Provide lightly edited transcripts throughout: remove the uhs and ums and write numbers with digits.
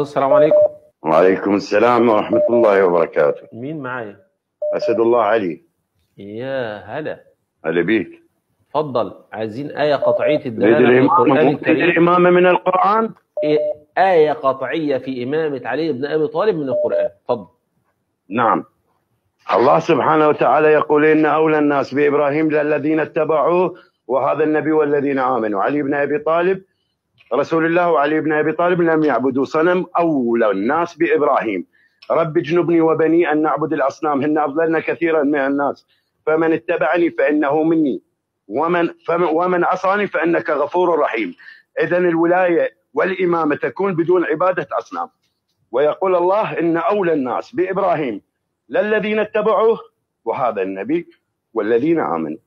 السلام عليكم. وعليكم السلام ورحمة الله وبركاته. مين معايا؟ أسد الله علي. يا هلا. هلا بيك. اتفضل، عايزين آية قطعية تريد الدلالة في القرآن الكريم. الإمامة من القرآن؟ آية قطعية في إمامة علي بن أبي طالب من القرآن، اتفضل. نعم. الله سبحانه وتعالى يقول إن أولى الناس بإبراهيم للذين اتبعوه وهذا النبي والذين آمنوا. علي بن أبي طالب رسول الله، وعلي بن أبي طالب لم يعبدوا صنم. أولى الناس بإبراهيم. رب اجنبني وبني أن نعبد الأصنام هن أضللن كثيرا من الناس فمن اتبعني فإنه مني ومن عصاني فإنك غفور رحيم. إذن الولاية والإمامة تكون بدون عبادة أصنام. ويقول الله إن أولى الناس بإبراهيم للذين اتبعوه وهذا النبي والذين آمنوا.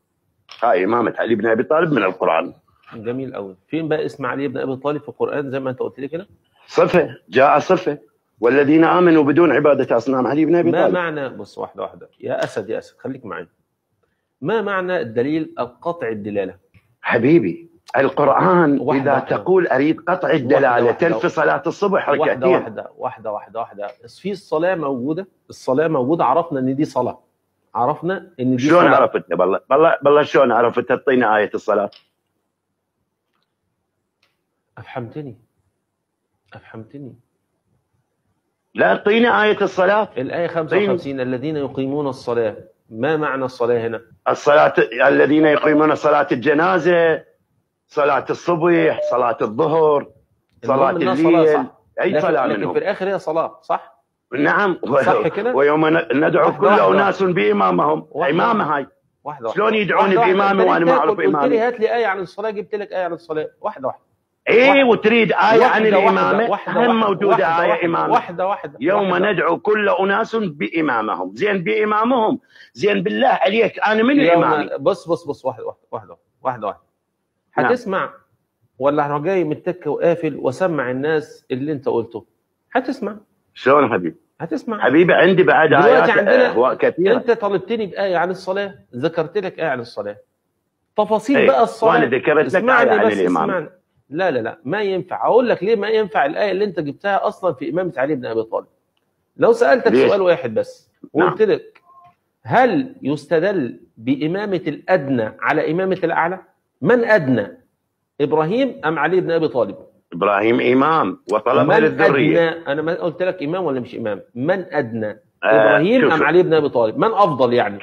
هاي إمامة علي بن أبي طالب من القرآن. جميل قوي. فين بقى اسم علي بن أبي طالب في القرآن زي ما أنت قلت لي كده؟ صفة، جاء صفة والذين آمنوا بدون عبادة أصنام علي بن أبي طالب. ما معنى، بص واحدة واحدة يا أسد، يا أسد خليك معي. ما معنى الدليل القطع الدلالة؟ حبيبي القرآن إذا واحدة. تقول أريد قطع الدلالة واحدة. في صلاة الصبح ركعتين. واحدة. في الصلاة موجودة، الصلاة موجودة، عرفنا إن دي صلاة، عرفنا إن دي شلون صلاة. عرفتها؟ بالله شلون عرفتها؟ تعطينا آية الصلاة. أفهمتني. لا اعطينا آية الصلاة. الآية 55 الذين يقيمون الصلاة. ما معنى الصلاة هنا؟ الصلاة الذين يقيمون صلاة الجنازة، صلاة الصبح، صلاة الظهر، صلاة الليل. صلاة، أي صلاة لكن منهم؟ في الآخر هي صلاة، صح؟ نعم. صح كده؟ ويوم ندعو كل أناس بإمامهم. إمامة هاي واحدة. شلون يدعوني بإمامي وأنا ما أعرف إمامي؟ قلت لي هات لي آية عن الصلاة، جبت لك آية عن الصلاة. واحدة. ايه وتريد آية عن الإمامة؟ هم موجودة آية إمامة. واحدة. يوم ندعو كل أناس بإمامهم. زين بإمامهم، زين بالله عليك أنا من الإمام؟ بص واحدة. هتسمع ولا هروح جاي متكة وقافل وسمع الناس اللي أنت قلته؟ هتسمع. شلون حبيبي؟ هتسمع حبيبي. عندي بعد آيات كثيرة. أنت طلبتني بآية عن الصلاة، ذكرت لك آية عن الصلاة، تفاصيل بقى الصلاة. وأنا ذكرت لك آية عن الإمام. لا ما ينفع. اقول لك ليه ما ينفع. الايه اللي انت جبتها اصلا في امامه علي بن ابي طالب. لو سالتك سؤال واحد بس وقلت لك هل يستدل بامامه الادنى على امامه الاعلى؟ من ادنى، ابراهيم ام علي بن ابي طالب؟ ابراهيم امام وطلبها للذريه. انا ما قلت لك امام ولا مش امام. من ادنى، ابراهيم ام علي بن ابي طالب؟ من افضل يعني؟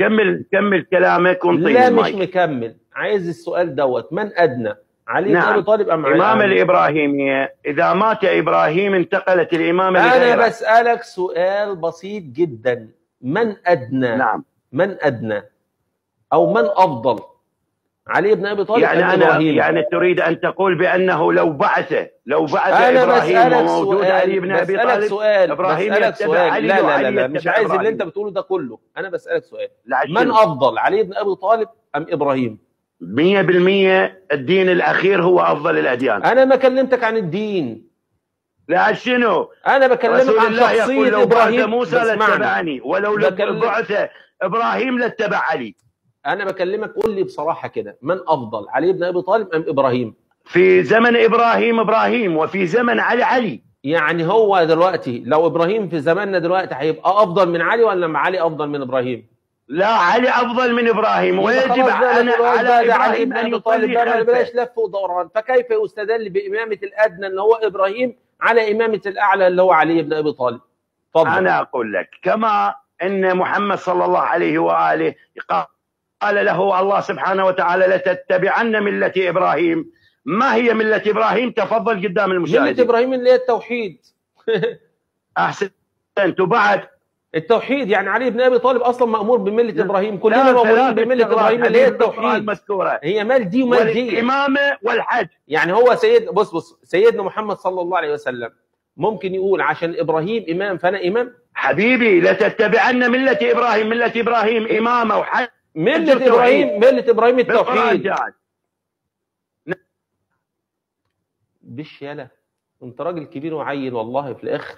كمل كلامك وانطيني لا المايك. مش مكمل، عايز السؤال دوت. من ادنى، علي بن ابي طالب ام علي؟ الإمامة الإبراهيمية إذا مات إبراهيم انتقلت الإمامة لغيره. أنا بسألك سؤال بسيط جدا. من أدنى؟ نعم. من أدنى أو من أفضل، علي بن أبي طالب يعني أم إبراهيم؟ يعني تريد أن تقول بأنه لو بعث إبراهيم وموجود علي بن أبي طالب إبراهيم يتبع علي؟ لا مش عايز اللي أنت بتقوله ده كله. أنا بسألك سؤال، من أفضل، علي بن أبي طالب أم إبراهيم؟ 100% الدين الأخير هو أفضل الأديان. أنا ما كلمتك عن الدين. لا شنو؟ أنا بكلمك عن شخصية إبراهيم. موسى لاتبعني، ولو بعث إبراهيم لاتبع علي. أنا بكلمك، قول لي بصراحة كده، من أفضل، علي بن أبي طالب أم إبراهيم؟ في زمن إبراهيم وفي زمن علي. يعني هو دلوقتي لو إبراهيم في زماننا دلوقتي هيبقى أفضل من علي ولا علي أفضل من إبراهيم؟ لا، علي أفضل من إبراهيم، ويجب على إبراهيم أن يصلي خلفه. بلاش لف ودوران. فكيف يستدل بإمامة الأدنى اللي هو إبراهيم على إمامة الأعلى اللي هو علي بن أبي طالب؟ طبعا. أنا أقول لك كما أن محمد صلى الله عليه وآله قال له الله سبحانه وتعالى لتتبعن ملة إبراهيم. ما هي ملة إبراهيم؟ تفضل قدام المشاهدين. ملة إبراهيم اللي هي التوحيد. أحسنت. وبعد التوحيد يعني علي بن ابي طالب اصلا مامور بمله ابراهيم. كلنا مامورين بمله ابراهيم اللي هي التوحيد. هي مال دي ومال دي، الامامه والحج. يعني هو سيد بص سيدنا محمد صلى الله عليه وسلم ممكن يقول عشان ابراهيم امام فانا امام؟ حبيبي لتتبعن مله ابراهيم. مله ابراهيم امامه وحج. مله ابراهيم التوحيد. يالا انت راجل كبير وعيل والله في الاخر،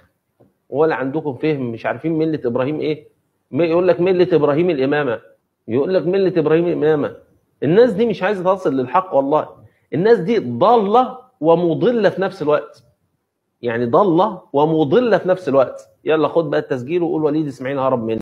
ولا عندكم فهم، مش عارفين ملة إبراهيم إيه؟ يقول لك ملة إبراهيم الإمامة، يقول لك ملة إبراهيم الإمامة. الناس دي مش عايزة تصل للحق والله. الناس دي ضالة ومضلة في نفس الوقت. يعني ضاله ومضله في نفس الوقت. يلا خد بقى التسجيل وقول وليد اسماعيل هرب منه.